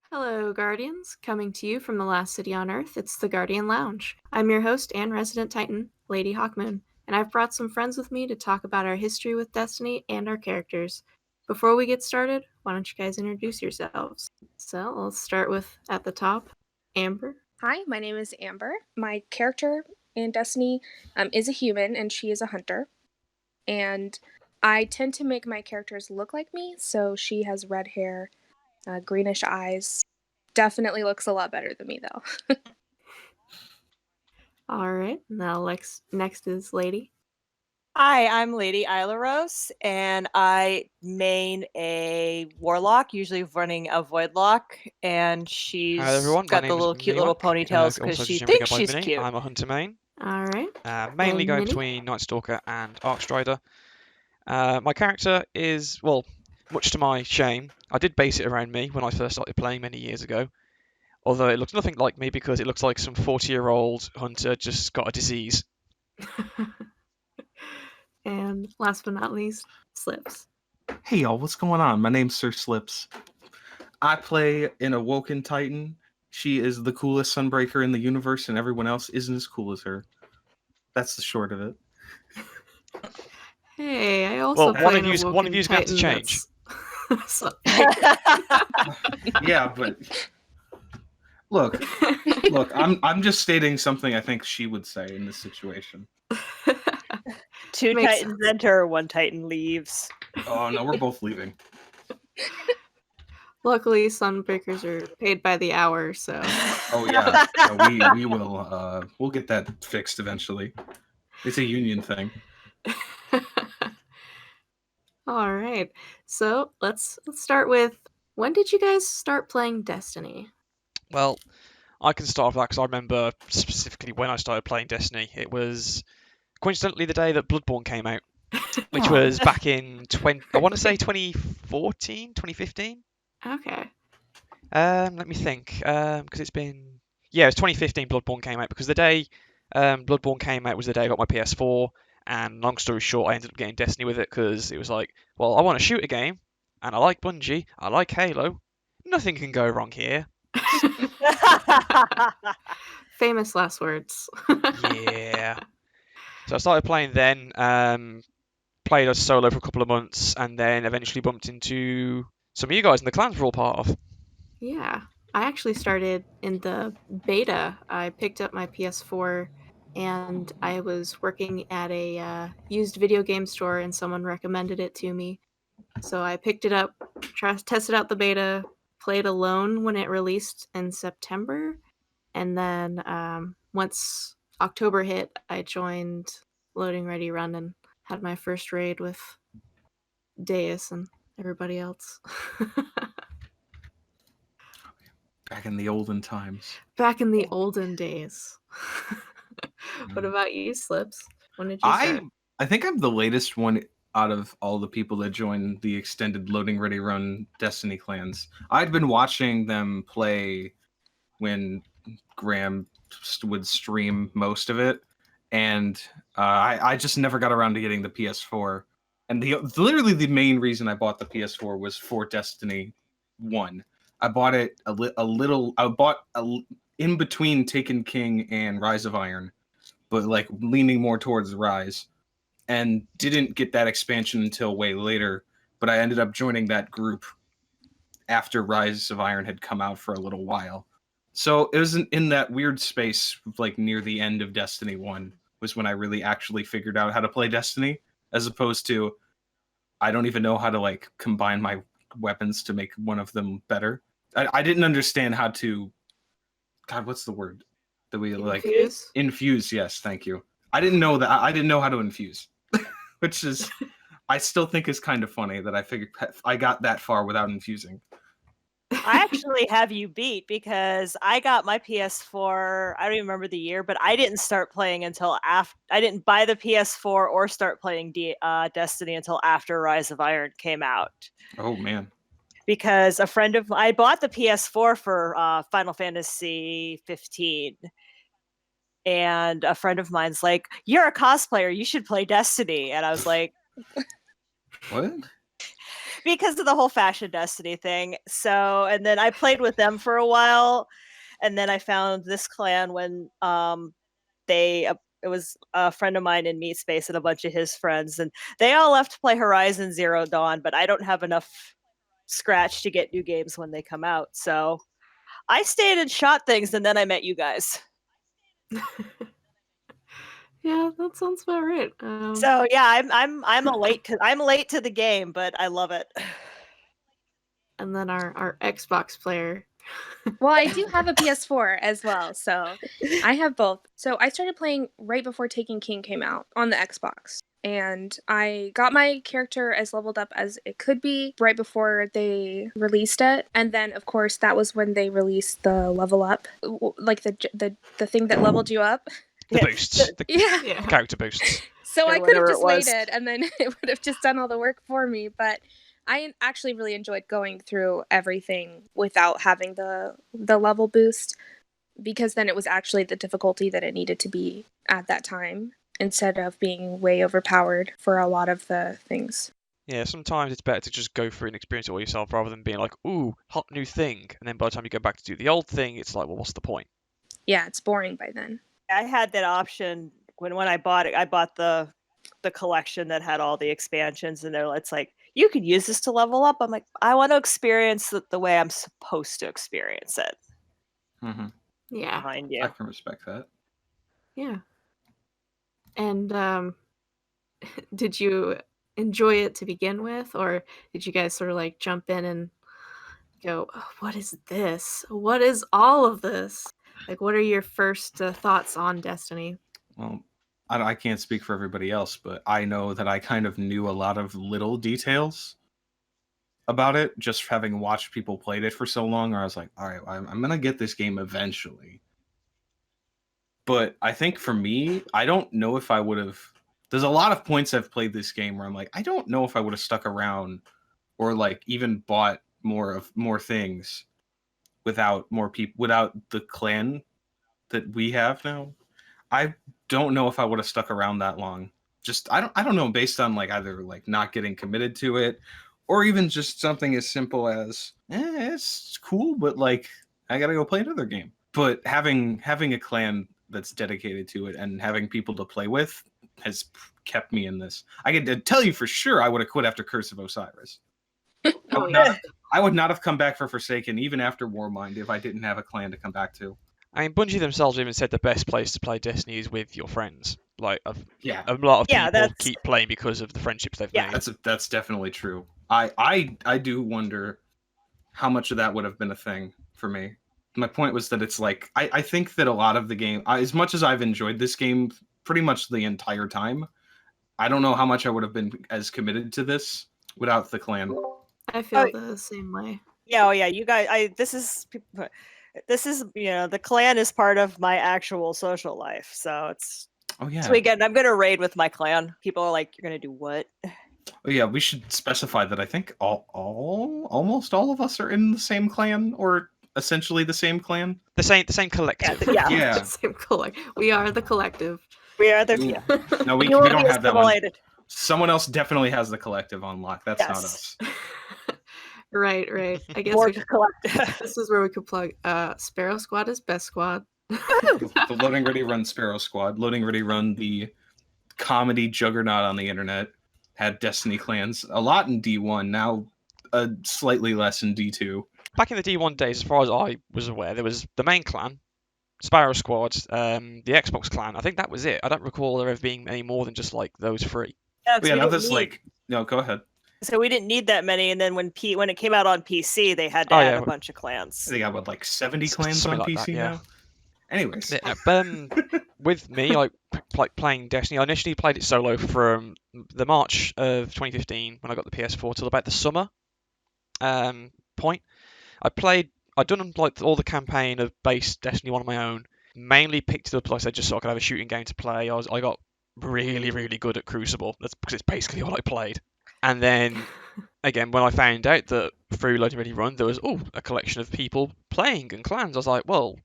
Hello, Guardians. Coming to you from the last city on Earth, it's the Guardian Lounge. I'm your host and resident Titan, Lady Hawkmoon, and I've brought some friends with me to talk about our history with Destiny and our characters. Before we get started, why don't you guys introduce yourselves? So, let's start with at the top, Amber. Hi, my name is Amber. My character in Destiny is a human, and she is a hunter. And I tend to make my characters look like me, so she has red hair, greenish eyes. Definitely looks a lot better than me, though. All right, now next is Lady. Hi, I'm LadyAiluros, and I main a warlock, usually running a voidlock, and she's Hi everyone, my got the name is little cute little miniwak, ponytails because also she presumably thinks go by she's Mini. cute. I'm a hunter main, All right. mainly And going Mini? between Night Stalker and Arcstrider. My character is, well, much to my shame, I did base it around me when I first started playing many years ago. Although it looks nothing like me because it looks like some 40-year-old hunter just got a disease. And last but not least, Slips. Hey y'all, what's going on? My name's SirSlepps. I play an Awoken Titan. She is the coolest Sunbreaker in the universe, and everyone else isn't as cool as her. That's the short of it. Hey, I also Well, play one an of you's Awoken going to have to Titan change. So, Yeah, but look, I'm just stating something I think she would say in this situation. Two Makes Titans enter, one Titan leaves. Oh no, we're both leaving. Luckily, Sunbreakers are paid by the hour, so Oh yeah, we will we'll get that fixed eventually. It's a union thing. all right. So let's start with, when did you guys start playing Destiny? Well, I can start off that because I remember specifically when I started playing Destiny. It was coincidentally the day that Bloodborne came out, which was back in I want to say 2014, 2015. Okay. Let me think. Because it's been, yeah, it's 2015. Bloodborne came out because the day Bloodborne came out was the day I got my PS4. And long story short, I ended up getting Destiny with it because it was like, well, I want to shoot a game, and I like Bungie, I like Halo. Nothing can go wrong here. Famous last words. Yeah. So I started playing then. Played as solo for a couple of months, and then eventually bumped into some of you guys in the clans we're all part of. Yeah. I actually started in the beta. I picked up my PS4 and I was working at a used video game store and someone recommended it to me. So I picked it up, tested out the beta, played alone when it released in September. And then once October hit, I joined Loading Ready Run and had my first raid with Deus and everybody else. Back in the olden times. Back in the olden days. What about you, Slips? When did you start? I think I'm the latest one out of all the people that joined the extended Loading Ready Run Destiny clans. I'd been watching them play when Graham would stream most of it, and I just never got around to getting the PS4. And literally the main reason I bought the PS4 was for Destiny 1. I bought it in between Taken King and Rise of Iron, but like leaning more towards Rise, and didn't get that expansion until way later. But I ended up joining that group after Rise of Iron had come out for a little while. So it was in that weird space, like near the end of Destiny 1, was when I really actually figured out how to play Destiny, as opposed to I don't even know how to like combine my weapons to make one of them better. I didn't understand how to. God, what's the word that we like? Infuse? Infuse. Yes, thank you. I didn't know that. I didn't know how to infuse, which is, I still think is kind of funny that I figured I got that far without infusing. I actually have you beat because I got my PS4. I don't even remember the year, but I didn't start playing until after. I didn't buy the PS4 or start playing Destiny until after Rise of Iron came out. Oh man! Because I bought the PS4 for Final Fantasy 15, and a friend of mine's like, "You're a cosplayer. You should play Destiny." And I was like, What? because of the whole fashion Destiny thing. So, and then I played with them for a while, and then I found this clan when it was a friend of mine in Meat Space and a bunch of his friends, and they all left to play Horizon Zero Dawn, but I don't have enough scratch to get new games when they come out. So I stayed and shot things, and then I met you guys. Yeah, that sounds about right. So yeah, I'm late to the game, but I love it. And then our Xbox player. Well, I do have a PS4 as well, so I have both. So I started playing right before Taken King came out on the Xbox. And I got my character as leveled up as it could be right before they released it. And then, of course, that was when they released the level up, like the thing that leveled you up. The boosts, the Yeah. character boosts. So Or I could have whatever it just was. waited, and then it would have just done all the work for me. But I actually really enjoyed going through everything without having the level boost, because then it was actually the difficulty that it needed to be at that time, instead of being way overpowered for a lot of the things. Yeah, sometimes it's better to just go through and experience it all yourself rather than being like, ooh, hot new thing. And then by the time you go back to do the old thing, it's like, well, what's the point? Yeah, it's boring by then. I had that option when I bought it. I bought the collection that had all the expansions, and it's like, you could use this to level up. I'm like, I want to experience it the way I'm supposed to experience it. Mm-hmm. Yeah. Behind you. I can respect that. Yeah. And did you enjoy it to begin with, or did you guys sort of like jump in and go, oh, what is this? What is all of this? Like, what are your first thoughts on Destiny? Well, I can't speak for everybody else, but I know that I kind of knew a lot of little details about it, just having watched people played it for so long. Or I was like, all right, I'm gonna get this game eventually. But I think for me, I don't know if I would have. There's a lot of points I've played this game where I'm like, I don't know if I would have stuck around or like even bought more things without more people, without the clan that we have now. I don't know if I would have stuck around that long. Just I don't know, based on like either like not getting committed to it, or even just something as simple as it's cool, but like I gotta go play another game. But having a clan that's dedicated to it and having people to play with has kept me in this. I can tell you for sure I would have quit after Curse of Osiris. Oh, yeah. I would not have come back for Forsaken even after Warmind if I didn't have a clan to come back to. I mean, Bungie themselves even said the best place to play Destiny is with your friends. Like, a lot of people keep playing because of the friendships they've made. That's definitely true. I do wonder how much of that would have been a thing for me. My point was that it's like, I think that a lot of the game, as much as I've enjoyed this game pretty much the entire time, I don't know how much I would have been as committed to this without the clan. I feel the same way. Yeah, you guys, this is, the clan is part of my actual social life. So it's, this weekend, I'm going to raid with my clan. People are like, you're going to do what? Oh, yeah, we should specify that I think almost all of us are in the same clan, or essentially the same clan. The same collective. Yeah. Same collective. We are the collective. We are the No, we don't have that one. Someone else definitely has the collective on lock. That's not us. Right. I guess this is where we could plug Sparrow Squad is best squad. The Loading Ready Run Sparrow Squad. Loading Ready Run, the comedy juggernaut on the internet, had Destiny clans a lot in D1, now slightly less in D2. Back in the D1 days, as far as I was aware, there was the main clan, Sparrow Squad, the Xbox clan. I think that was it. I don't recall there ever being any more than just like those three. Now there's like, no, go ahead. So we didn't need that many, and then when it came out on PC, they had to add a bunch of clans. They got like 70 clans on like PC that, yeah. now. Anyways, with me, like playing Destiny, I initially played it solo from the March of 2015 when I got the PS4 till about the summer point. I'd done like all the campaign of base Destiny 1 on my own. Mainly picked it up, like I said, just so I could have a shooting game to play. I got really, really good at Crucible. That's because it's basically all I played. And then, again, when I found out that through Loading Ready Run, there was a collection of people playing and clans, I was like, well,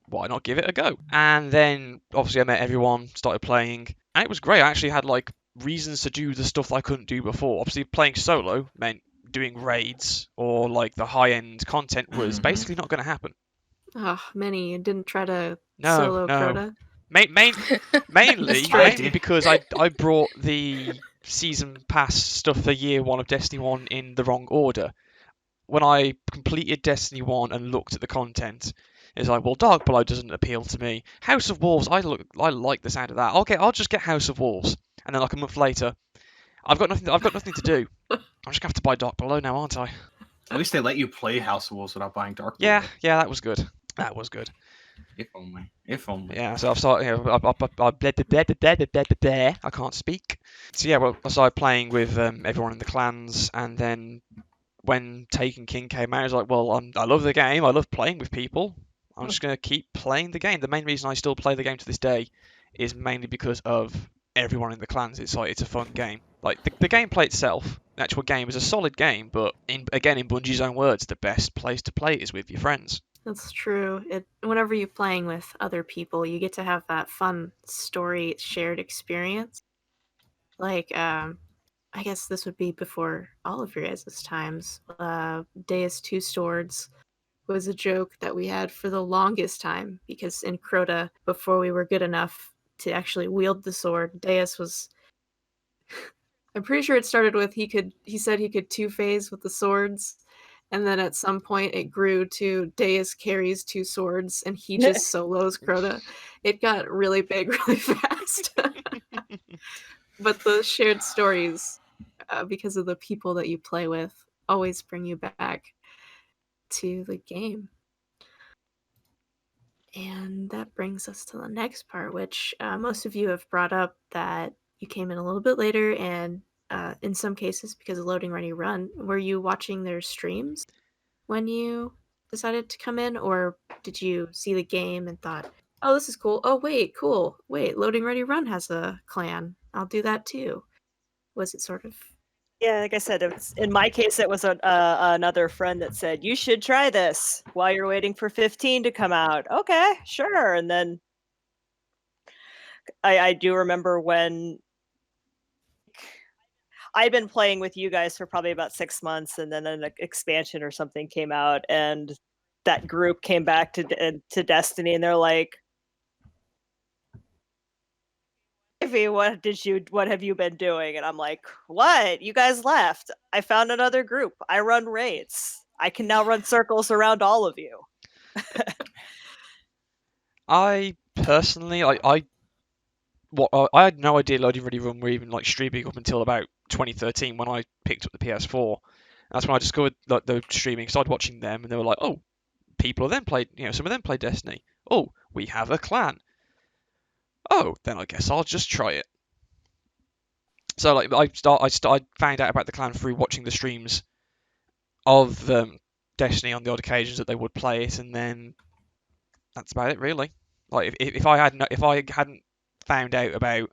why not give it a go? And then, obviously, I met everyone, started playing, and it was great. I actually had, like, reasons to do the stuff I couldn't do before. Obviously, playing solo meant doing raids or like the high-end content was basically not going to happen. Oh, Minnie, you didn't try to No, solo no. Crota? Mainly because I brought the season pass stuff for year 1 of Destiny 1 in the wrong order. When I completed Destiny 1 and looked at the content, it's like, well, Dark Below doesn't appeal to me. House of Wolves, I like the sound of that. I'll just get House of Wolves. And then like a month later, I've got nothing to do. I'm just gonna have to buy Dark Below now, aren't I? At least they let you play House of Wolves without buying Dark Below. Yeah, that was good. That was good. If only. If only. Yeah, so I've started. I can't speak. So yeah, well, I started playing with everyone in the clans, and then when Taken King came out, I was like, well, I love the game. I love playing with people. I'm just gonna keep playing the game. The main reason I still play the game to this day is mainly because of everyone in the clans. It's like it's a fun game. Like the gameplay itself, the actual game is a solid game, but in Bungie's own words, the best place to play is with your friends. That's true. Whenever you're playing with other people, you get to have that fun story shared experience. Like, I guess this would be before all of your guys' times. Deus Two Swords was a joke that we had for the longest time, because in Crota, before we were good enough to actually wield the sword, Deus was... I'm pretty sure it started with he said he could two-phase with the swords, and then at some point it grew to Deus carries 2 swords and he just solos Crota. It got really big really fast. But the shared stories, because of the people that you play with, always bring you back to the game. And that brings us to the next part, which most of you have brought up, that you came in a little bit later, and in some cases because of Loading Ready Run. Were you watching their streams when you decided to come in, or did you see the game and thought, oh, this is cool, oh wait, cool, wait, Loading Ready Run has a clan, I'll do that too? Was it sort of... Yeah, like I said, in my case, it was another friend that said, you should try this while you're waiting for 15 to come out. Okay, sure. And then I do remember when I'd been playing with you guys for probably about 6 months, and then an expansion or something came out, and that group came back to Destiny, and they're like, Ivy, what have you been doing? And I'm like, what? You guys left. I found another group. I run raids. I can now run circles around all of you. I personally, I had no idea Loading Ready Run were even like streaming up until about 2013 when I picked up the PS4. That's when I discovered like the streaming. Started watching them, and they were like, "Oh, people of them played. Some of them play Destiny. Oh, we have a clan. Oh, then I guess I'll just try it." So like I found out about the clan through watching the streams of Destiny on the odd occasions that they would play it, and then that's about it really. Like if I hadn't found out about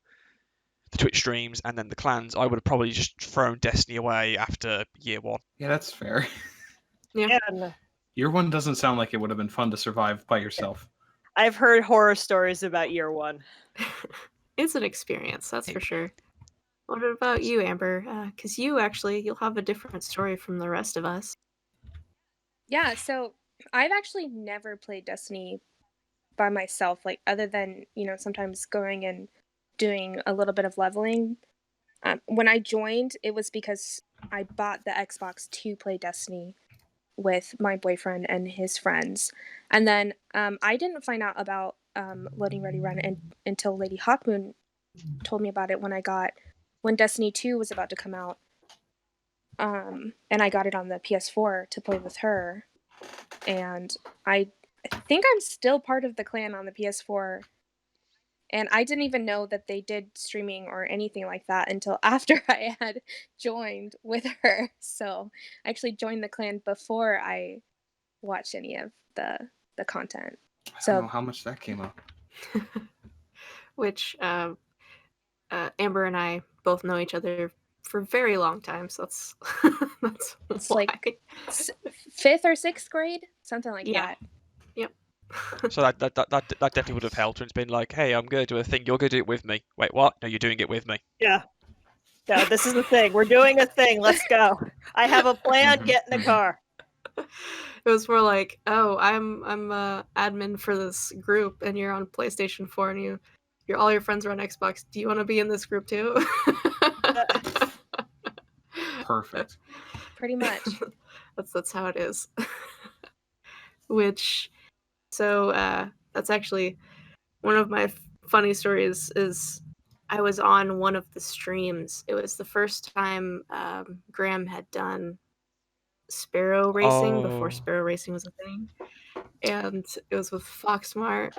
the Twitch streams and then the clans, I would have probably just thrown Destiny away after year 1. Yeah, that's fair. Yeah. Year 1 doesn't sound like it would have been fun to survive by yourself. I've heard horror stories about year 1. It's an experience, that's for sure. What about you, Amber? Because you'll have a different story from the rest of us. Yeah, so I've actually never played Destiny by myself, like other than, sometimes going and doing a little bit of leveling. When I joined, it was because I bought the Xbox to play Destiny with my boyfriend and his friends. And then I didn't find out about Loading Ready Run until Lady Hawkmoon told me about it when Destiny 2 was about to come out. And I got it on the PS4 to play with her. And I think I'm still part of the clan on the PS4. And I didn't even know that they did streaming or anything like that until after I had joined with her. So I actually joined the clan before I watched any of the content. I don't know how much that came up. Which Amber and I both know each other for a very long time, so that's it's why. like 5th or 6th grade, something like that. Yep. So that definitely would have helped. When it's been like, hey, I'm going to do a thing, you're going to do it with me. Wait, what? No, you're doing it with me. Yeah. No, this is the thing. We're doing a thing. Let's go. I have a plan. Mhm, Get in the mhm. car. It was more like, oh, I'm admin for this group, and you're on PlayStation 4, and you're all your friends are on Xbox. Do you want to be in this group too? Perfect. Pretty much. That's how it is. Which so that's actually one of my funny stories. Is I was on one of the streams. It was the first time Graham had done sparrow racing before Oh. sparrow racing was a thing, and it was with Foxmart.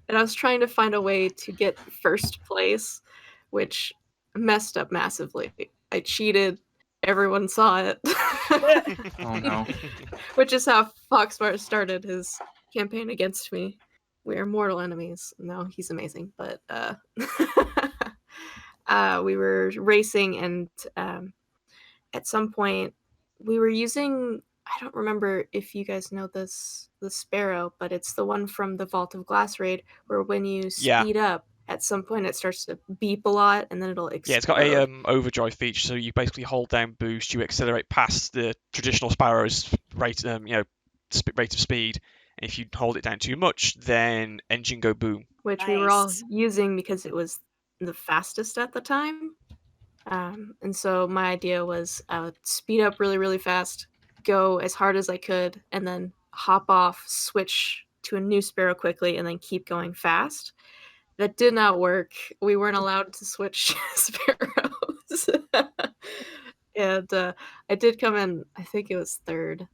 And I was trying to find a way to get first place, which messed up massively. I cheated. Everyone saw it. Oh no. Which is how Foxmart started his campaign against me. We are mortal enemies. No, he's amazing, but we were racing, and at some point we were using. I don't remember if you guys know this, the Sparrow, but it's the one from the Vault of Glass raid where when you Yeah. speed up, at some point it starts to beep a lot and then it'll explode. Yeah, it's got a overdrive feature, so you basically hold down boost, you accelerate past the traditional Sparrow's rate, rate of speed. And if you hold it down too much, then engine go boom. Which we were all Nice. using because it was the fastest at the time. And so my idea was I would speed up really, really fast, go as hard as I could, and then hop off, switch to a new Sparrow quickly, and then keep going fast. That did not work. We weren't allowed to switch Sparrows. And I did come in, I think it was third.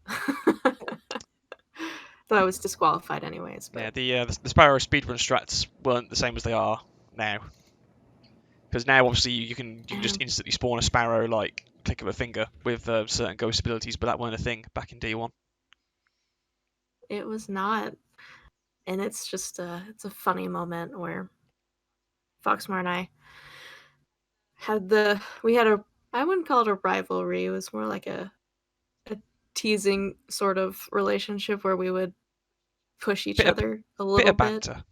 Though I was disqualified anyways. But Yeah, the Sparrow speedrun strats weren't the same as they are now. Because now, obviously, you can just instantly spawn a Sparrow, like, click of a finger, with certain ghost abilities, but that weren't a thing back in D1. it was not. And it's just it's a funny moment where Foxmar and I we had a, I wouldn't call it a rivalry, it was more like a teasing sort of relationship where we would push each Bit of, other a bit little of bit. banter.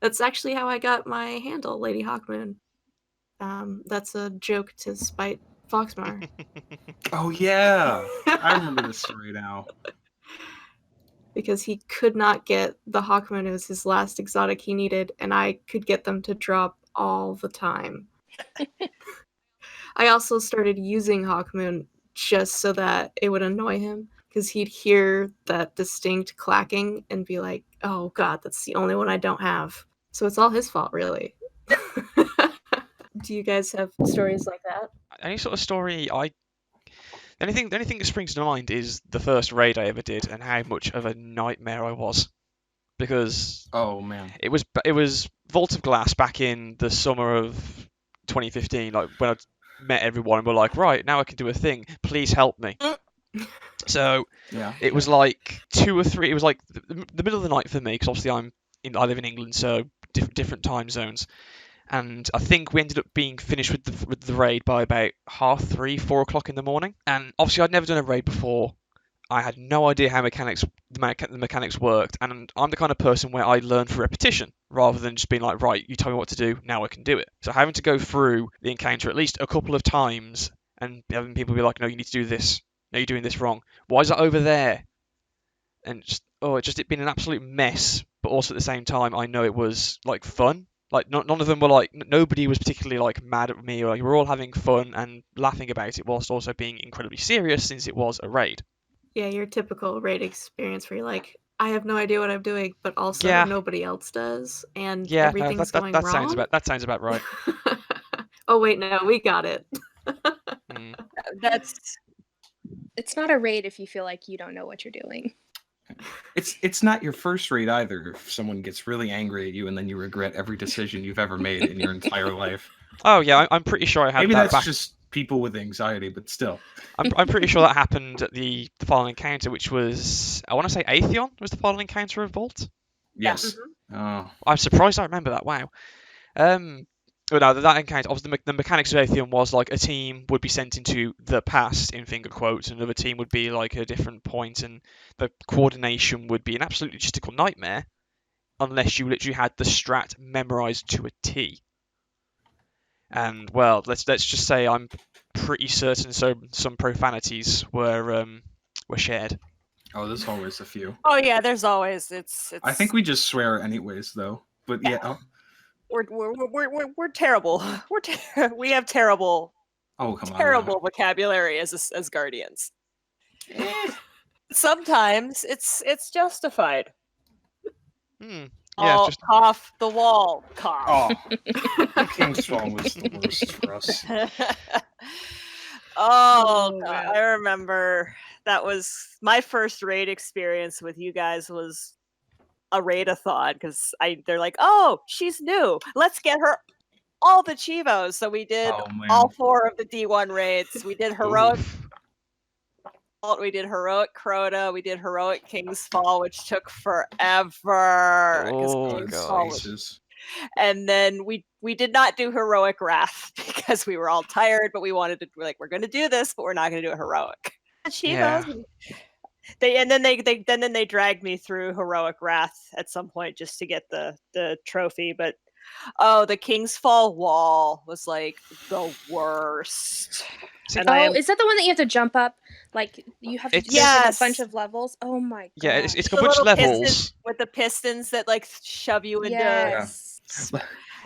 That's actually how I got my handle, Lady Hawkmoon. That's a joke to spite Foxmar. Oh yeah. I remember this story now. Because he could not get the Hawkmoon. It was his last exotic he needed, and I could get them to drop all the time. I also started using Hawkmoon just so that it would annoy him, because he'd hear that distinct clacking and be like, oh god, that's the only one I don't have. So it's all his fault, really. Do you guys have stories like that? Any sort of story the only thing that springs to mind is the first raid I ever did and how much of a nightmare I was. Because Oh man. it was Vault of Glass back in the summer of 2015, like when I met everyone and were like, right, now I can do a thing. Please help me. So Yeah. it was like 2 or 3. It was like the middle of the night for me, because obviously I live in England, so different time zones. And I think we ended up being finished with the raid by about 3:30, 4 o'clock in the morning. And obviously I'd never done a raid before. I had no idea how the mechanics worked, and I'm the kind of person where I learn through repetition rather than just being like, right, you tell me what to do, now I can do it. So having to go through the encounter at least a couple of times and having people be like, no, you need to do this, no, you're doing this wrong, why is that over there? And it's been an absolute mess, but also at the same time I know it was like fun. Like none of them were like, nobody was particularly like mad at me, or like, we were all having fun and laughing about it whilst also being incredibly serious since it was a raid. Yeah, your typical raid experience where you're like, I have no idea what I'm doing, but also Yeah. nobody else does, and Yeah, no, everything's going wrong. that sounds about right. Oh wait, no, we got it. Mm. It's not a raid if you feel like you don't know what you're doing. It's not your first raid either if someone gets really angry at you and then you regret every decision you've ever made in your entire life. Oh yeah, I'm pretty sure I had Maybe that that's back. just people with anxiety, but still. I'm pretty sure that happened at the final encounter, which was, I want to say Atheon was the final encounter of Vault. Yes. Mhm. Oh. I'm surprised I remember that. Wow. But no, that encounter, obviously the mechanics of Atheon was like a team would be sent into the past in finger quotes, and another team would be like a different point, and the coordination would be an absolute logistical nightmare unless you literally had the strat memorized to a T. and well, let's just say I'm pretty certain some profanities were shared. Oh, there's always a few. Oh yeah, there's always it's. I think we just swear anyways, though. But yeah. We're terrible. We have terrible Oh, come on. terrible vocabulary as guardians. Sometimes it's justified. Hmm. Yeah, Oh, just cough the wall. Cough. Oh, King's Fall was the worst for us. Oh, God, man. I remember that was my first raid experience with you guys was a raid-a-thon because they're like, oh, she's new. Let's get her all the Chivos. So we did Oh, man. all 4 of the D1 raids. We did heroic oof. Vault, we did heroic Crota, we did heroic King's Fall, which took forever. 'cause Oh, King's God. Fall was- Aces. And then we did not do heroic Wrath because we were all tired, but we're like, we're gonna do this, but we're not gonna do it heroic. Yeah. Chivos. Then they dragged me through heroic Wrath at some point just to get the trophy, but oh, the King's Fall wall was like the worst. See, And I am Is that the one that you have to jump up? Like you have to It's- jump up Yes. a bunch of levels. Oh my god. Yeah, it's the got which little levels. pistons with the pistons that like shove you into. Yes.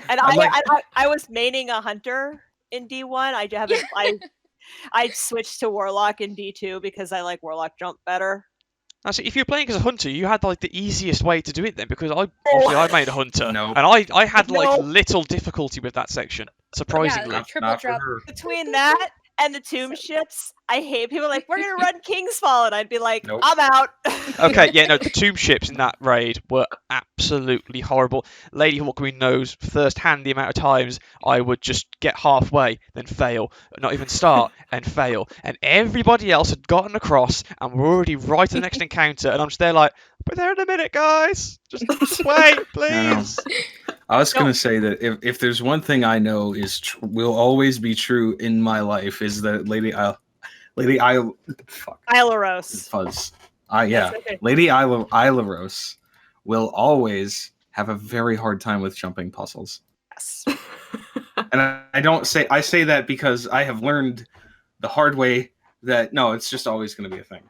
And I'm like- I was maining a hunter in D1. I switched to warlock in D2 because I like warlock jump better. Actually, if you're playing as a hunter, you had like the easiest way to do it then, because I made a hunter, Nope. and I had like Nope. little difficulty with that section, surprisingly. Yeah, triple Not for drop. her. Between that and the tomb ships, I hate people like, we're gonna run King's Fall, and I'd be like, Nope. I'm out. Okay, yeah, no, the tomb ships in that raid were absolutely horrible. Lady Hawkwind knows firsthand the amount of times I would just get halfway, then fail, not even start, and fail. And everybody else had gotten across and were already right at the next encounter, and I'm just there like, but there in a minute, guys. Just wait, please. I was No. gonna say that if there's one thing I know will always be true in my life is that Ailuros. Fuzz. Yeah, That's okay. Ailuros will always have a very hard time with jumping puzzles. Yes. And I say that because I have learned the hard way that no, it's just always going to be a thing.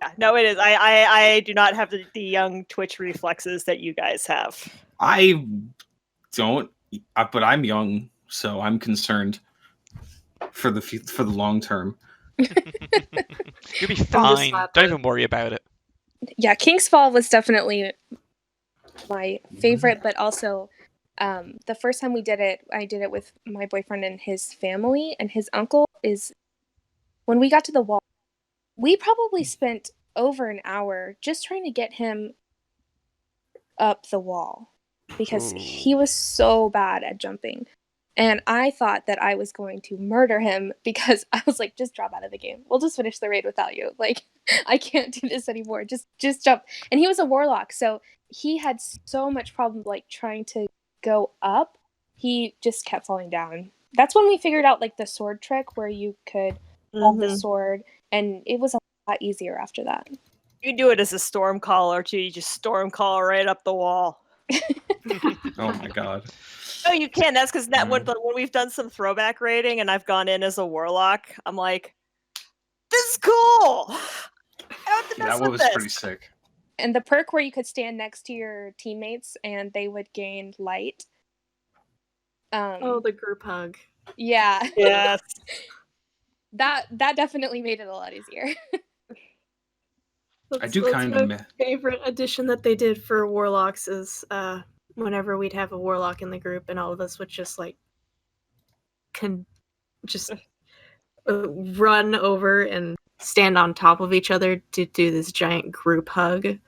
Yeah, no, it is. I do not have the young Twitch reflexes that you guys have. I don't, but I'm young, so I'm concerned for the long term. You'll be just fine. glad Don't that- even worry about it. Yeah, King's Fall was definitely my favorite, but also the first time we did it, I did it with my boyfriend and his family, and his uncle is. When we got to the wall, we probably spent over an hour just trying to get him up the wall because Ooh. he was so bad at jumping. And I thought that I was going to murder him because I was like, just drop out of the game. We'll just finish the raid without you. Like, I can't do this anymore. Just jump. And he was a warlock, so he had so much problem like trying to go up. He just kept falling down. That's when we figured out like the sword trick where you could hold the sword, and it was a lot easier after that. You can do it as a storm caller too. You just storm call right up the wall. Oh my god. No, you can. That's because when we've done some throwback raiding and I've gone in as a warlock, I'm like, this is cool. I don't have to Yeah, mess that with was this. pretty sick. And the perk where you could stand next to your teammates and they would gain light. Oh, the group hug. Yeah, Yes. that definitely made it a lot easier. I do That's kind my of miss. favorite addition that they did for warlocks is whenever we'd have a warlock in the group and all of us would just like run over and stand on top of each other to do this giant group hug,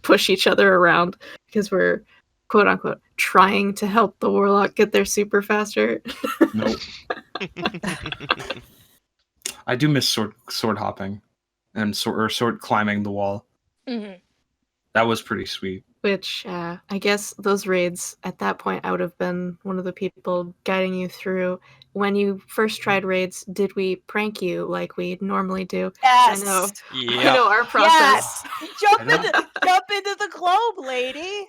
push each other around because we're quote unquote trying to help the warlock get there super faster. Nope. I do miss sword hopping and sword climbing the wall. Mm-hmm. That was pretty sweet. Which I guess those raids at that point I would have been one of the people guiding you through. When you first tried raids, did we prank you like we normally do? Yes. I know. I Yeah. know our process. Yes. Jump into the globe, lady.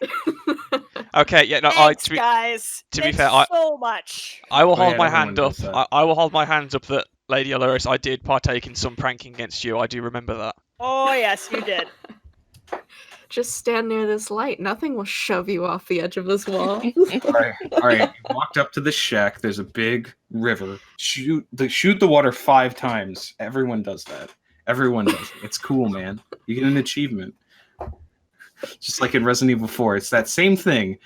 Okay, yeah, no, Thanks, guys. to be Thanks fair, so much. I will Oh, hold yeah, my everyone hand up. does that. I will hold my hands up that LadyAiluros, I did partake in some pranking against you. I do remember that. Oh, yes, you did. Just stand near this light. Nothing will shove you off the edge of this wall. All right. You walked up to the shack. There's a big river. Shoot the water 5 times. Everyone does that. Everyone does it. It's cool, man. You get an achievement. Just like in Resident Evil 4, it's that same thing.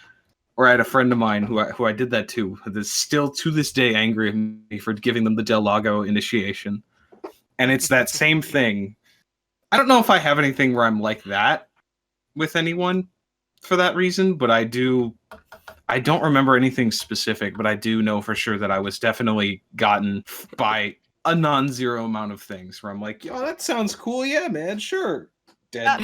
Or I had a friend of mine who I did that to. That's still to this day angry at me for giving them the Del Lago initiation. And it's that same thing. I don't know if I have anything where I'm like that with anyone for that reason, but I don't remember anything specific, but I do know for sure that I was definitely gotten by a non-zero amount of things where I'm like, oh, that sounds cool. Yeah, man, sure. Dead.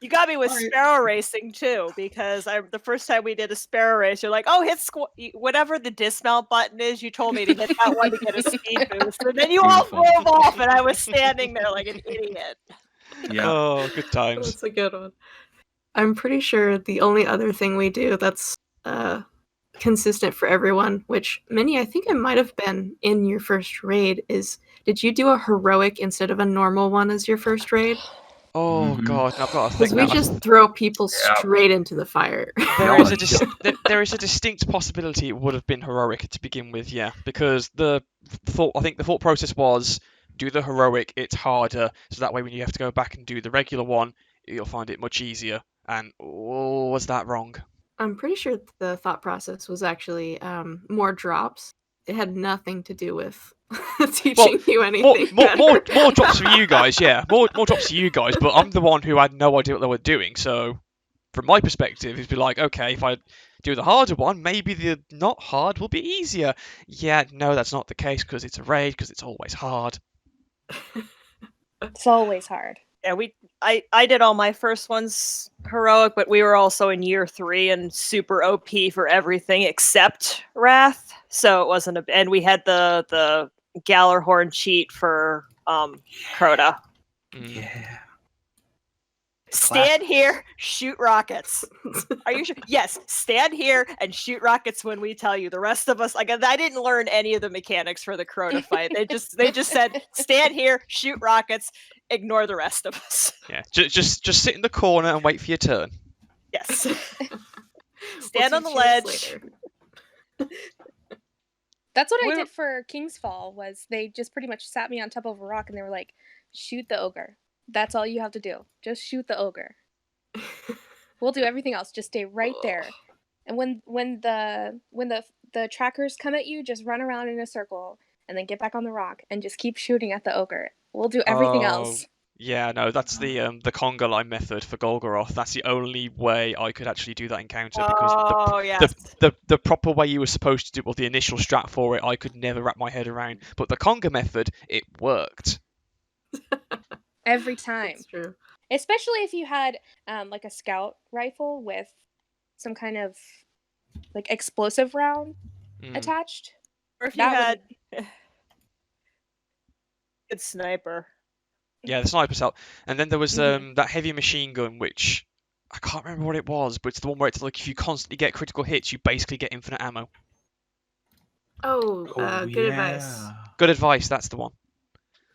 You got me with All right. sparrow racing too, because the first time we did a sparrow race, you're like, "Oh, hit whatever the dismount button is." You told me to hit that one to get a speed boost, and then you all Beautiful. drove off, and I was standing there like an idiot. Yeah. Oh, good times. That's a good one. I'm pretty sure the only other thing we do that's consistent for everyone, which Minnie, I think it might have been in your first raid, is did you do a heroic instead of a normal one as your first raid? Oh Mhm. god, and I've got to Because think we now. just throw people Yeah. straight into the fire. There Y'all is are there is a distinct possibility it would have been heroic to begin with, yeah, because I think the thought process was do the heroic, it's harder, so that way when you have to go back and do the regular one, you'll find it much easier. And was that wrong? I'm pretty sure the thought process was actually more drops. It had nothing to do with teaching you anything More better. drops for you guys, yeah, more drops for you guys. But I'm the one who had no idea what they were doing, so from my perspective, it'd be like, okay, if I do the harder one, maybe the not hard will be easier. Yeah, no, that's not the case because it's a raid, because it's always hard. It's always hard. Yeah, I did all my first ones heroic, but we were also in year 3 and super OP for everything except Wrath. So it wasn't and we had the Gallarhorn cheat for Crota. Yeah. Stand here, shoot rockets. Are you sure? Yes, stand here and shoot rockets when we tell you. The rest of us, like, I didn't learn any of the mechanics for the Crota fight. They just said, stand here, shoot rockets, ignore the rest of us. Yeah, just sit in the corner and wait for your turn. Yes. We'll Stand on the teach you this ledge. later. That's what I We're- did for King's Fall, was they just pretty much sat me on top of a rock and they were like, shoot the ogre. That's all you have to do. Just shoot the ogre. We'll do everything else. Just stay right there. And when the trackers come at you, just run around in a circle and then get back on the rock and just keep shooting at the ogre. We'll do everything else. Yeah, no, that's the conga line method for Golgoroth. That's the only way I could actually do that encounter because yes. the proper way you were supposed to do, well, the initial strat for it, I could never wrap my head around. But the conga method, it worked. Every time. That's true. Especially if you had like a scout rifle with some kind of like explosive round attached. Or if you That had good sniper. Yeah, the sniper cell. And then there was that heavy machine gun, which I can't remember what it was, but it's the one where it's like if you constantly get critical hits, you basically get infinite ammo. Oh, good advice. Good advice. That's the one.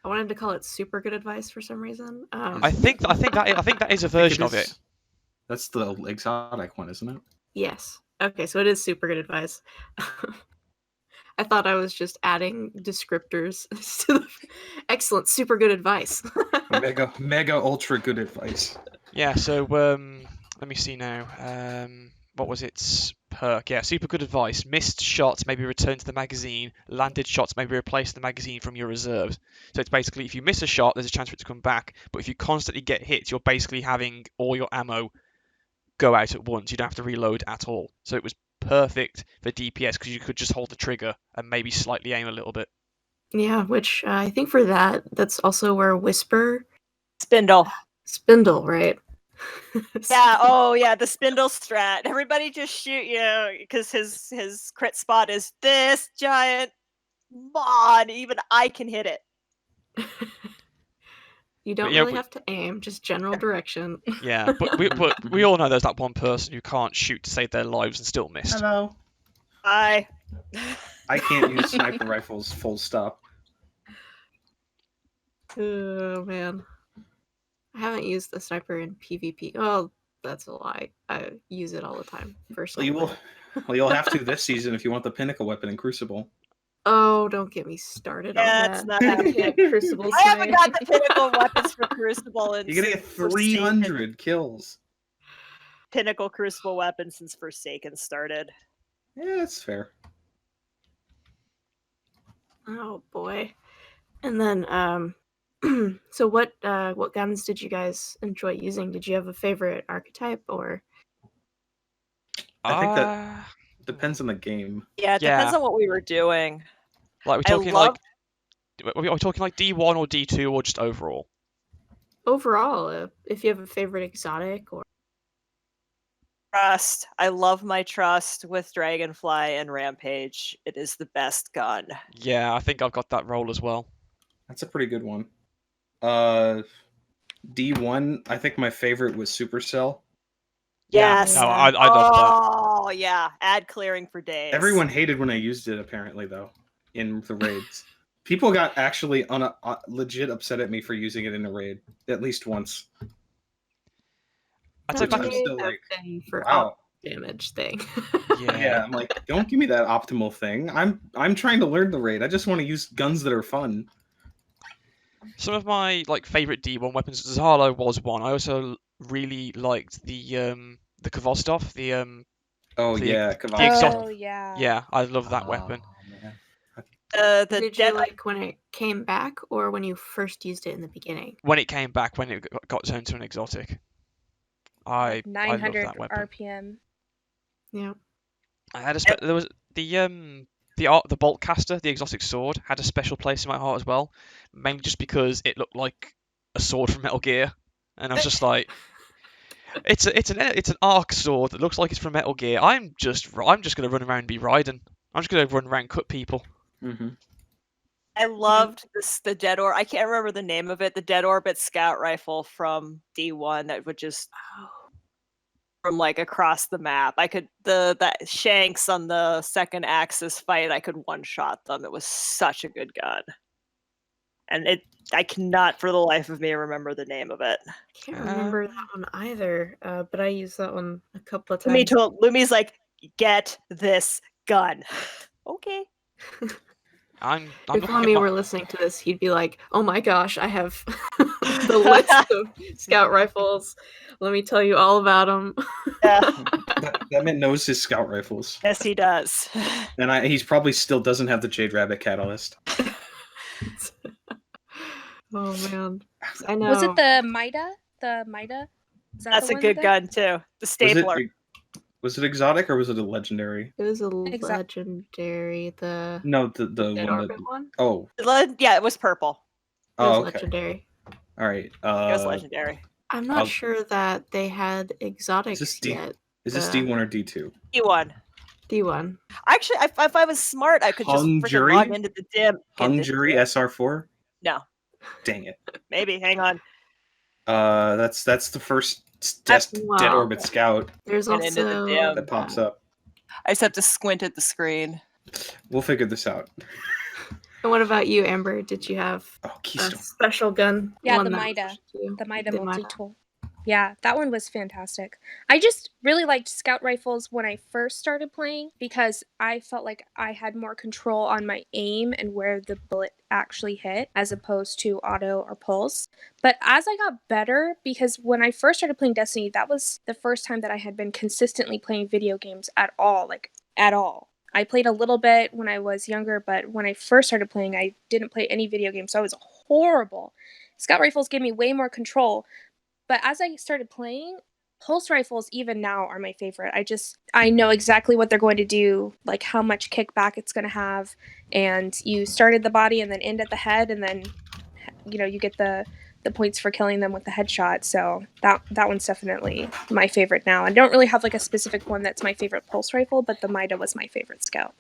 I wanted to call it super good advice for some reason. I think that is a version of it. That's the exotic one, isn't it? Yes. Okay, so it is super good advice. I thought I was just adding descriptors to the excellent, super good advice. mega ultra good advice. Yeah. So let me see now. What was its perk? Yeah, super good advice. Missed shots may be returned to the magazine. Landed shots may be replaced in the magazine from your reserves. So it's basically if you miss a shot, there's a chance for it to come back. But if you constantly get hit, you're basically having all your ammo go out at once. You don't have to reload at all. So it was perfect for DPS because you could just hold the trigger and maybe slightly aim a little bit. Yeah, which I think for that's also where Whisper... Spindle, right? Yeah, oh yeah, the spindle strat. Everybody just shoot you because his crit spot is this giant mod. Even I can hit it. You don't yeah, really have to aim, just general direction. yeah, but we all know there's that one person who can't shoot to save their lives and still missed. Hello. I I can't use sniper rifles. Full stop. Oh man. I haven't used the sniper in PvP. Oh, that's a lie. I use it all the time for Well, you sniper. will. Well, you'll have to this season if you want the pinnacle weapon in Crucible. Oh, don't get me started on Yeah, that. it's not I happening. can't Crucible I haven't snipe. got the pinnacle weapons for Crucible and You're gonna get 300 kills. pinnacle Crucible weapons since Forsaken started. Yeah, that's fair. Oh boy. And then so what guns did you guys enjoy using? Did you have a favorite archetype or I think that depends on the game. Yeah, it depends Yeah. on what we were doing. Like I we're talking love are we talking like D1 or D2 or just overall? overall, if you have a favorite exotic or Trust. I love my Trust with Dragonfly and Rampage. It is the best gun. Yeah, I think I've got that role as well. That's a pretty good one. D1, I think my favorite was Supercell. Yes. No, I love that. Oh yeah. Ad clearing for days. Everyone hated when I used it, apparently, though, in the raids. People got actually legit upset at me for using it in a raid at least once. I'd say Which back I'm in, still like, thing for wow. damage thing. Yeah, I'm like, don't give me that optimal thing. I'm trying to learn the raid. I just want to use guns that are fun. some of my like favorite D1 weapons, Zalo was one. I also really liked the Kvostov, Oh the- yeah, the Kavak. exotic- Oh yeah. yeah, I love that weapon. Man. The Did Dead you like when it came back or when you first used it in the beginning? When it came back, when it got turned to an exotic, I love 900 that weapon. RPM. Yeah. I had there was the bolt caster, the exotic sword, had a special place in my heart as well, mainly just because it looked like a sword from Metal Gear, and I was just like, it's an arc sword that looks like it's from Metal Gear. I'm just gonna run around and be Raiden. I'm just gonna run around and cut people. Mm-hmm. I loved the Dead Orbit. I can't remember the name of it. The Dead Orbit scout rifle from D1 that would just from like across the map. I could the shanks on the second axis fight. I could one shot them. It was such a good gun, and I cannot for the life of me remember the name of it. I can't remember that one either, but I used that one a couple of times. Lumi's like, get this gun. Okay. I'm If not Lummy were listening to this, he'd be like, "Oh my gosh, I have the list of scout rifles. Let me tell you all about them." Yeah. That man knows his scout rifles, Yes, he does. and he's probably still doesn't have the Jade Rabbit catalyst. Oh man, I know. Was it the Mida? The Mida? Is that That's the a one good that- gun too. The stapler. Was it exotic or was it a legendary? It was a Exact- No, legendary. The the Dead one. Orbit one. Oh, Yeah, it was purple. It was oh, okay. legendary. All right. It was legendary. I'm not sure that they had exotics this yet. Is this D1 or D2? D1. D1. Actually, if I was smart, I could just Hung freaking Jury? log into the dim. Hung Jury SR4? No, Dang it. maybe. Hang on. That's the first Dead Wow. Orbit Scout There's And into the also dim. that pops up. I just have to squint at the screen. We'll figure this out. And what about you, Amber? Did you have Oh, a Keystone. special gun? Yeah, one the that Mida. pushed you? The Mida The Mida. multi-tool. Yeah, that one was fantastic. I just really liked scout rifles when I first started playing because I felt like I had more control on my aim and where the bullet actually hit as opposed to auto or pulse. But as I got better, because when I first started playing Destiny, that was the first time that I had been consistently playing video games at all, like at all. I played a little bit when I was younger, but when I first started playing, I didn't play any video games, so I was horrible. Scout rifles gave me way more control. But as I started playing, pulse rifles even now are my favorite. I know exactly what they're going to do, like how much kickback it's going to have, and you start at the body and then end at the head, and then you get the points for killing them with the headshot. So that one's definitely my favorite now. I don't really have like a specific one that's my favorite pulse rifle, but the Mida was my favorite scout.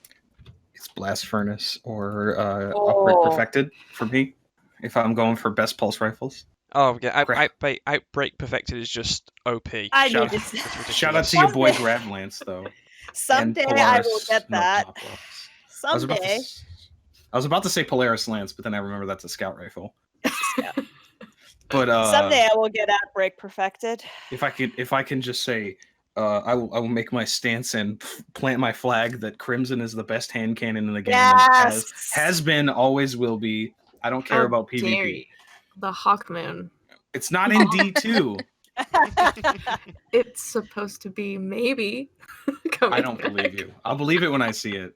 It's Blast Furnace or Upgrade Perfected for me, if I'm going for best pulse rifles. Oh yeah, Crap. Outbreak Perfected is just OP. I Shout, need to. That's ridiculous. shout out to your boy Someday- Gravlance though, and Someday I will Polaris. get No, that. not Polaris. Someday. I was about to say Polaris Lance, but then I remember that's a scout rifle. Yeah. But Someday I will get Outbreak perfected. if I can just say, I will make my stance and plant my flag that Crimson is the best hand cannon in the game. And Yes. has been, always will be. I don't care How about dare PvP. you. The Hawkmoon. It's not in D2. It's supposed to be maybe. I don't believe you. I'll believe it when I see it.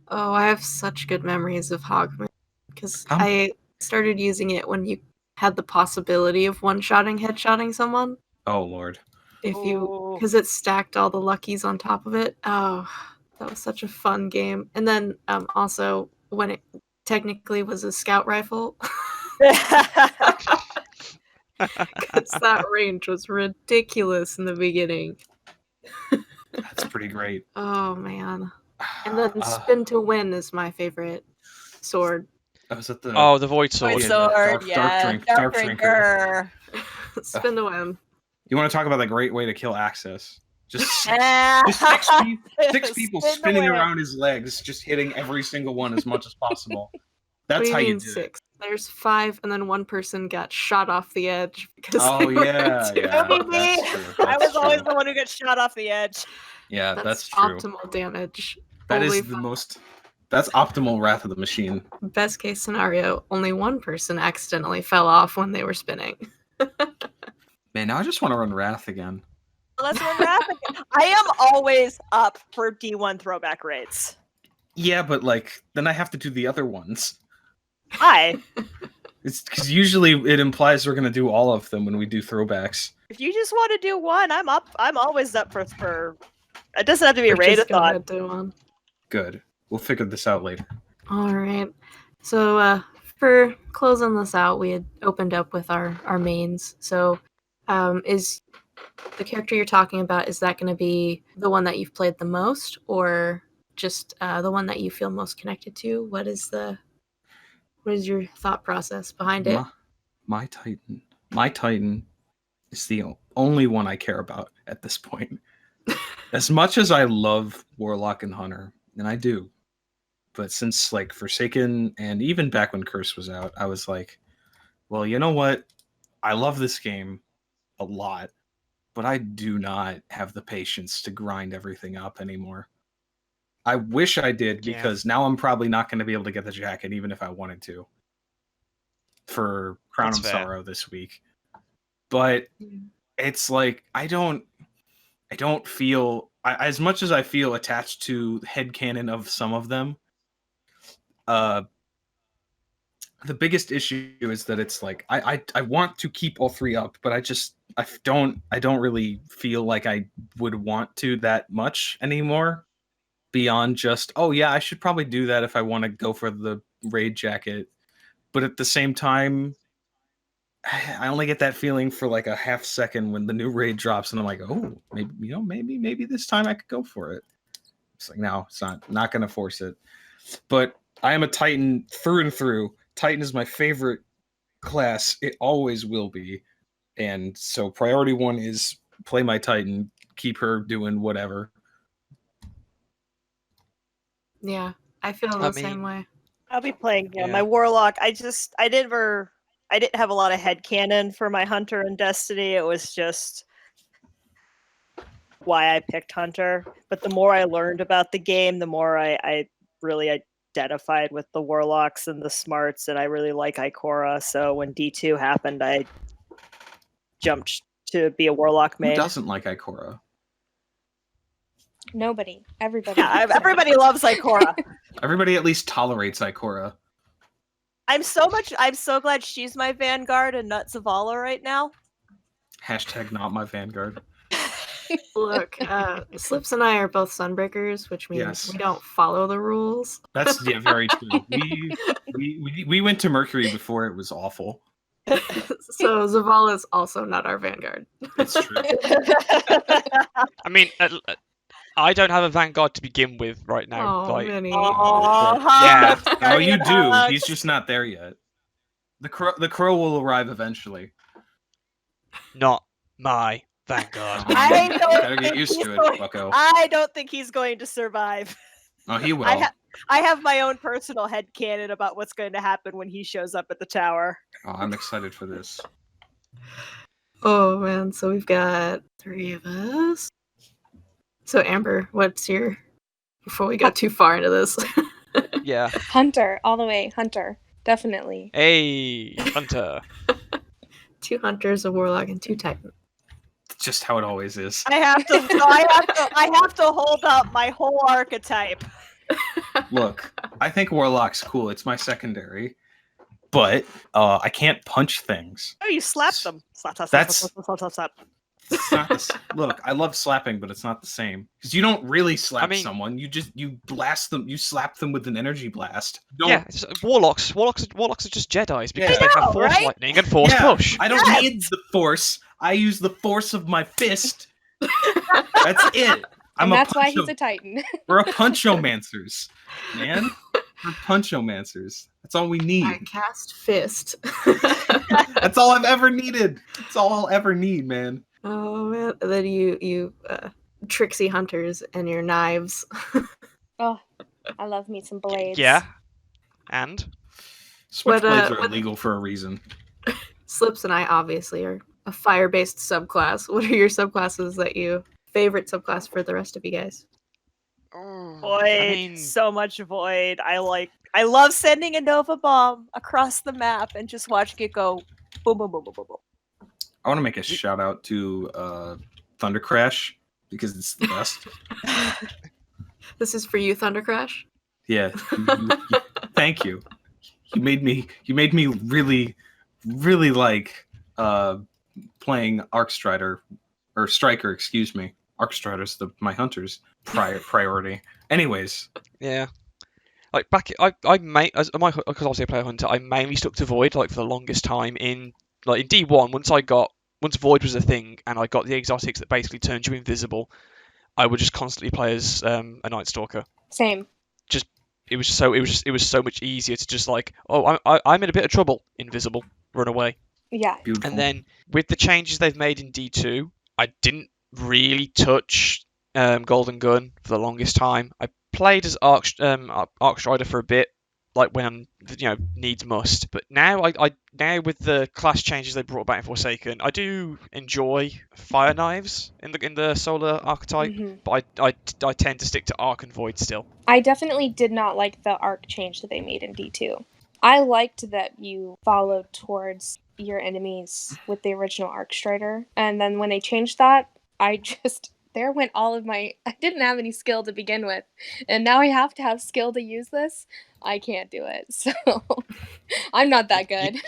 Oh, I have such good memories of Hawkmoon because Um, I started using it when you had the possibility of one-shotting, headshotting someone. Oh Lord. Ooh. Because it stacked all the luckies on top of it. Oh, that was such a fun game. And then also when it technically was a scout rifle, because that range was ridiculous in the beginning. That's pretty great. Oh man. And then spin to win is my favorite sword. Was that the Oh, the Void Sword. Void yeah, Sword, Dark Drinker. Spin to win. You want to talk about a great way to kill Access? Just Just six people spinning around his legs, just hitting every single one as much as possible. That's how you do it. 6? There's 5, and then one person got shot off the edge because Oh they were yeah, too. yeah. Maybe. That's true. I was That's always true. the one who gets shot off the edge. Yeah, That's true. optimal damage. That Only is the most. That's optimal Wrath of the Machine. best case scenario, only one person accidentally fell off when they were spinning. Man, now I just want to run Wrath again. Let's run Wrath again. I am always up for D1 throwback raids. Yeah, but like then I have to do the other ones. Why? It's because usually it implies we're gonna do all of them when we do throwbacks. If you just want to do one, I'm up. I'm always up for. It doesn't have to be a We're just raid-a-thon. gonna do one. Good. We'll figure this out later. All right. So for closing this out, we had opened up with our mains. So is the character you're talking about, is that going to be the one that you've played the most, or just the one that you feel most connected to? What is your thought process behind it? My Titan is the only one I care about at this point. As much as I love Warlock and Hunter, and I do, but since like Forsaken and even back when Curse was out, I was like, well, you know what? I love this game a lot, but I do not have the patience to grind everything up anymore. I wish I did, because now I'm probably not going to be able to get the jacket even if I wanted to for Crown That's of fair. Sorrow this week. But it's like I don't feel as much as I feel attached to the headcanon of some of them. The biggest issue is that it's like I want to keep all three up, but I don't really feel like I would want to that much anymore, beyond just, oh yeah, I should probably do that if I want to go for the raid jacket. But at the same time, I only get that feeling for like a half second when the new raid drops, and I'm like, oh, maybe this time I could go for it. It's like, no, it's not gonna force it. But I am a Titan through and through. Titan is my favorite class. It always will be. And so priority one is play my Titan, keep her doing whatever. Yeah, I feel the same way. I'll be playing Yeah. my Warlock. I didn't have a lot of headcanon for my Hunter in Destiny. It was just why I picked Hunter. But the more I learned about the game, the more I really identified with the Warlocks and the Smarts, and I really like Ikora. So when D2 happened, I jumped to be a Warlock main. Who doesn't like Ikora? Nobody. Everybody. Yeah, everybody loves Ikora. Everybody at least tolerates Ikora. I'm so glad she's my Vanguard and not Zavala right now. Hashtag not my Vanguard. Look, Slips and I are both Sunbreakers, which means we don't follow the rules. That's very true. We went to Mercury before it was awful. So Zavala is also not our Vanguard. It's true. I mean, I don't have a Vanguard to begin with right now. Oh, like, Minnie. yeah. Oh, you do. He's just not there yet. The crow will arrive eventually. Not my vanguard. I don't Gotta get think used he's to it, going- bucko. I don't think he's going to survive. Oh, he will. I have my own personal headcanon about what's going to happen when he shows up at the tower. Oh, I'm excited for this. Oh man, so we've got 3 of us. So Amber, what's your before we got too far into this? Yeah. Hunter, all the way. Hunter, definitely. Hey, Hunter. 2 hunters, a warlock, and 2 titan. Just how it always is. I have to hold up my whole archetype. Look, I think Warlock's cool. It's my secondary. But I can't punch things. Oh, you slap them. Slap, slap, slap, That's- slap, slap, slap, slap. It's not look, I love slapping, but it's not the same. Because you don't really slap someone. You blast them. You slap them with an energy blast. You Yeah, it's, warlocks are just Jedis because Yeah. they I know, have force right? lightning and force Yeah, push. I don't need the force. I use the force of my fist. That's it. And that's why he's a Titan. We're a punchomancers, man. We're punchomancers. That's all we need. I cast fist. That's all I've ever needed. That's all I'll ever need, man. Oh man, and then you tricksy hunters and your knives. Oh, I love me some blades. Yeah. And Switchblades are illegal for a reason. Slips and I obviously are a fire-based subclass. What are your subclasses that you favorite subclass for the rest of you guys? Void, so much void. I love sending a Nova bomb across the map and just watching it go boom, boom, boom, boom, boom, boom. I want to make a shout out to Thunder Crash because it's the best. This is for you, Thunder Crash. Yeah, thank you. You made me really like playing Arcstrider or Striker. Excuse me, Arcstrider's my hunter's priority. Anyways, yeah. Like because obviously I play a hunter, I mainly stuck to Void like for the longest time in D1. Once Void was a thing and I got the exotics that basically turned you invisible, I would just constantly play as a Night Stalker. Same. It was so much easier to just like, oh, I'm in a bit of trouble, invisible, run away. Yeah. beautiful. And then with the changes they've made in D2, I didn't really touch Golden Gun for the longest time. I played as Arcstrider for a bit, like when needs must. But now now with the class changes they brought about in Forsaken, I do enjoy fire knives in the solar archetype. Mm-hmm. But I tend to stick to Arc and Void still. I definitely did not like the arc change that they made in D2. I liked that you followed towards your enemies with the original Arcstrider, and then when they changed that, there went all of I didn't have any skill to begin with, and now I have to have skill to use this. I can't do it, so I'm not that good.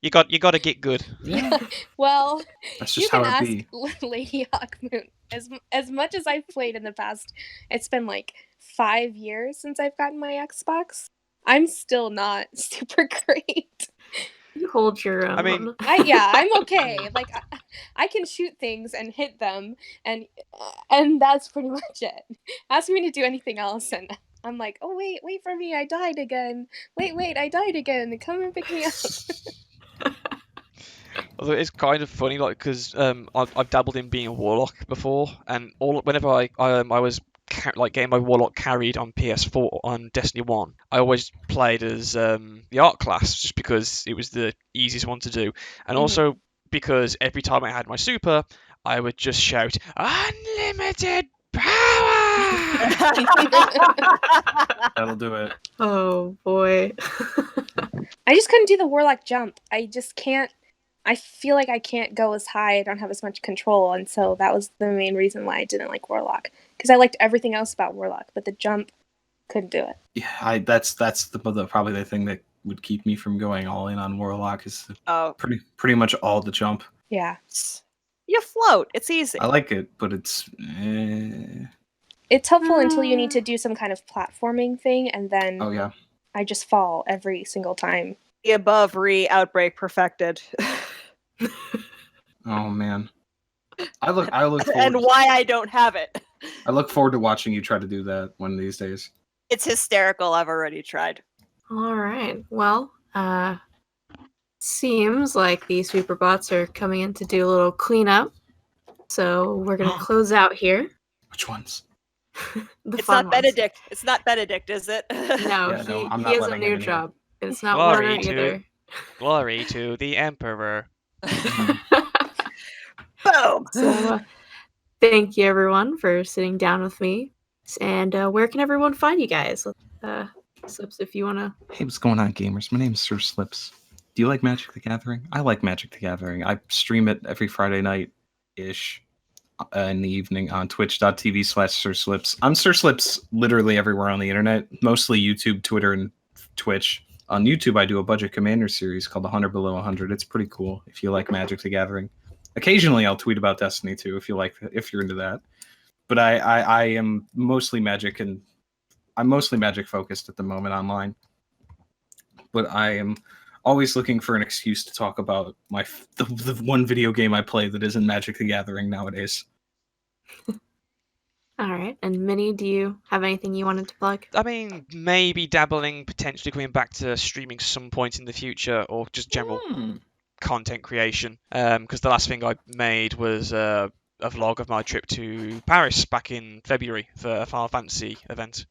You got to get good. Yeah, Well, that's you just can how it ask be. Lady Hawkmoon. As much as I've played in the past, it's been like 5 years since I've gotten my Xbox. I'm still not super great. You hold your own. I mean, I'm okay. Like I can shoot things and hit them, and that's pretty much it. Ask me to do anything else, and I'm like, oh wait for me, I died again. Wait, I died again. Come and pick me up. Although it's kind of funny, like because I've dabbled in being a warlock before, and whenever I was getting my warlock carried on PS4 on Destiny 1, I always played as the Arc class just because it was the easiest one to do, and also because every time I had my super, I would just shout unlimited power. That'll do it. Oh boy. I just couldn't do the warlock jump. I just can't. I feel like I can't go as high. I don't have as much control, and so that was the main reason why I didn't like warlock. Because I liked everything else about warlock, but the jump, couldn't do it. Yeah, that's probably the thing that would keep me from going all in on Warlock is pretty much all the jump. Yeah. You float. It's easy. I like it, but it's It's helpful until you need to do some kind of platforming thing, and then oh yeah. I just fall every single time. The above outbreak perfected. Oh man. I look forward And why I don't have it. I look forward to watching you try to do that one of these days. It's hysterical. I've already tried. All right. Well, seems like the sweeper bots are coming in to do a little cleanup. So we're gonna close out here. Which ones? The It's fun not ones. Benedict. It's not Benedict, is it? No, Yeah, no, I'm he not has a letting new him in here. job. It's not Glory Werner to- either. Glory to the Emperor. Boom. So thank you everyone for sitting down with me. And where can everyone find you guys? Slips, if you wanna. Hey, what's going on, gamers? My name's SirSlepps. Do you like Magic the Gathering? I like Magic the Gathering. I stream it every Friday night-ish in the evening on twitch.tv/SirSlepps. I'm SirSlepps literally everywhere on the internet, mostly YouTube, Twitter, and Twitch. On YouTube, I do a budget commander series called 100 Below 100. It's pretty cool if you like Magic the Gathering. Occasionally, I'll tweet about Destiny too if you're into that. But I am mostly Magic, and I'm mostly Magic focused at the moment online. But I am always looking for an excuse to talk about the one video game I play that isn't Magic the Gathering nowadays. All right. And Minnie, do you have anything you wanted to plug? I mean, maybe dabbling, potentially coming back to streaming some point in the future, or just general content creation. Because the last thing I made was a vlog of my trip to Paris back in February for a Final Fantasy event.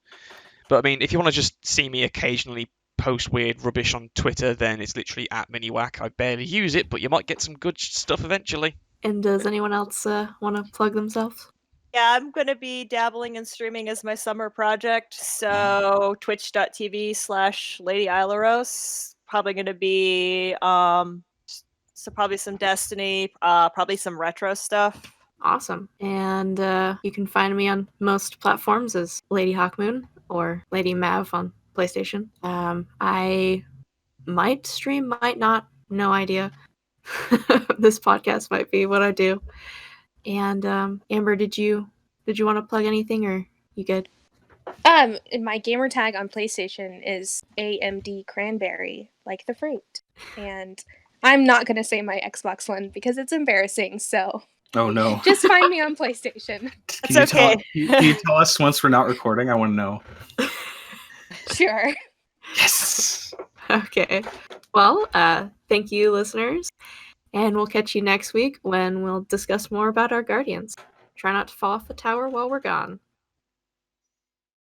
But I mean, if you want to just see me occasionally post weird rubbish on Twitter, then it's literally at miniwak. I barely use it, but you might get some good stuff eventually. And does anyone else want to plug themselves? Yeah, I'm going to be dabbling in streaming as my summer project. So twitch.tv/LadyAiluros. Probably going to be probably some Destiny, probably some retro stuff. Awesome. And you can find me on most platforms as Lady Hawkmoon or Lady Mav on PlayStation. I might stream, might not, no idea. This podcast might be what I do. And Amber, did you want to plug anything, or you good? My gamer tag on PlayStation is amdcranberry, like the fruit. And I'm not gonna say my Xbox one because it's embarrassing, so Oh no! just find me on PlayStation. That's okay. Can you tell us once we're not recording? I want to know. Sure. Yes. Okay. Well, thank you, listeners. And we'll catch you next week when we'll discuss more about our guardians. Try not to fall off the tower while we're gone.